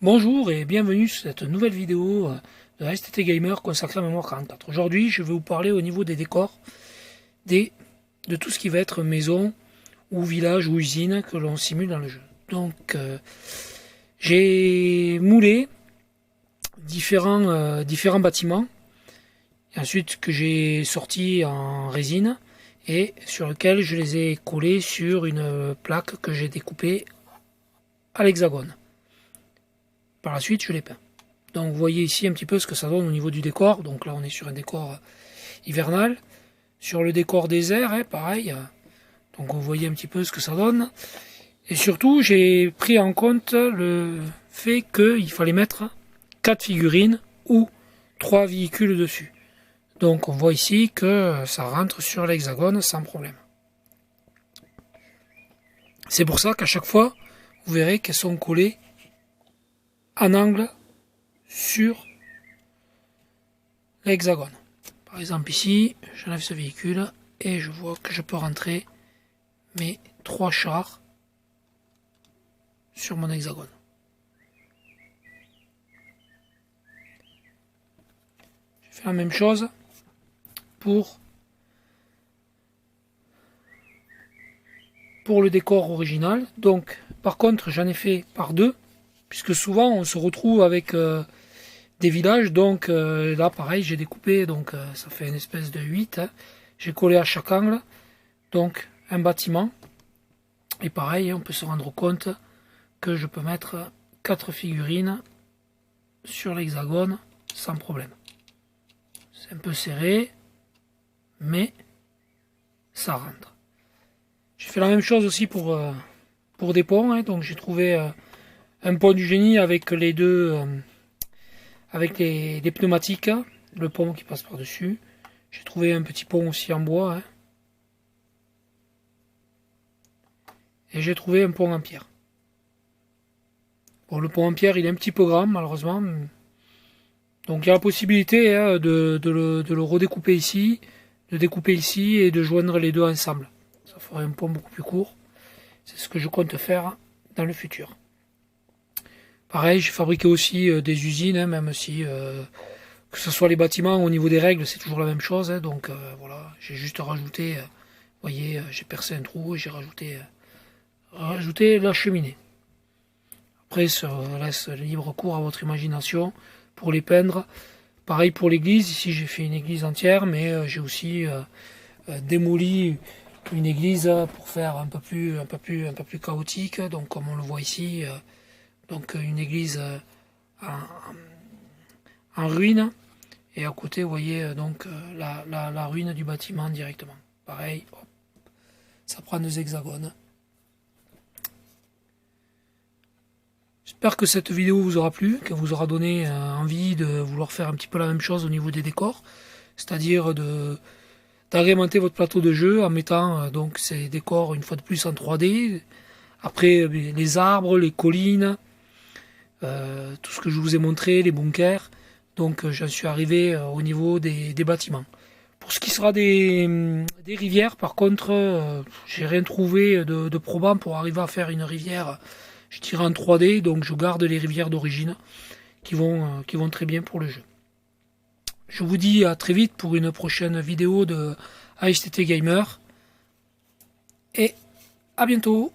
Bonjour et bienvenue sur cette nouvelle vidéo de STT Gamer consacrée à Mémoire 44. Aujourd'hui, je vais vous parler au niveau des décors, de tout ce qui va être maison ou village ou usine que l'on simule dans le jeu. Donc, j'ai moulé différents bâtiments, et ensuite que j'ai sortis en résine et sur lequel je les ai collés sur une plaque que j'ai découpée à l'hexagone. Par la suite, je les peins. Donc vous voyez ici un petit peu ce que ça donne au niveau du décor. Donc là, on est sur un décor hivernal. Sur le décor désert, pareil. Donc vous voyez un petit peu ce que ça donne. Et surtout, j'ai pris en compte le fait qu'il fallait mettre 4 figurines ou 3 véhicules dessus. Donc on voit ici que ça rentre sur l'hexagone sans problème. C'est pour ça qu'à chaque fois, vous verrez qu'elles sont collées en angle sur l'hexagone. Par exemple ici, j'enlève ce véhicule et je vois que je peux rentrer mes 3 chars sur mon hexagone. Je fais la même chose pour le décor original. Donc par contre j'en ai fait par deux, puisque souvent on se retrouve avec des villages. Donc là pareil, j'ai découpé, donc ça fait une espèce de 8, j'ai collé à chaque angle donc un bâtiment, et pareil on peut se rendre compte que je peux mettre 4 figurines sur l'hexagone sans problème. C'est un peu serré, mais ça rentre. J'ai fait la même chose aussi pour des ponts, donc j'ai trouvé un pont du génie avec les deux avec les pneumatiques, le pont qui passe par dessus. J'ai trouvé un petit pont aussi en bois, et j'ai trouvé un pont en pierre. Bon, le pont en pierre il est un petit peu grand malheureusement, donc il y a la possibilité de le redécouper ici, de découper ici et de joindre les deux ensemble. Ça ferait un pont beaucoup plus court. C'est ce que je compte faire dans le futur. Pareil, j'ai fabriqué aussi des usines, même si que ce soit les bâtiments au niveau des règles, c'est toujours la même chose. Donc voilà, j'ai juste rajouté, vous voyez, j'ai percé un trou et j'ai rajouté la cheminée. Après, ça laisse libre cours à votre imagination pour les peindre. Pareil pour l'église, ici j'ai fait une église entière, mais j'ai aussi démoli une église pour faire un peu plus chaotique. Donc comme on le voit ici, donc une église en ruine, et à côté vous voyez donc la ruine du bâtiment directement. Pareil, hop, ça prend 2 hexagones. J'espère que cette vidéo vous aura plu, qu'elle vous aura donné envie de vouloir faire un petit peu la même chose au niveau des décors, c'est-à-dire d'agrémenter votre plateau de jeu en mettant donc ces décors une fois de plus en 3D. Après les arbres, les collines, tout ce que je vous ai montré, les bunkers. Donc j'en suis arrivé au niveau des bâtiments. Pour ce qui sera des rivières, par contre, j'ai rien trouvé de probant pour arriver à faire une rivière, je dirais en 3D, donc je garde les rivières d'origine qui vont très bien pour le jeu. Je vous dis à très vite pour une prochaine vidéo de ASTT Gamer, et à bientôt.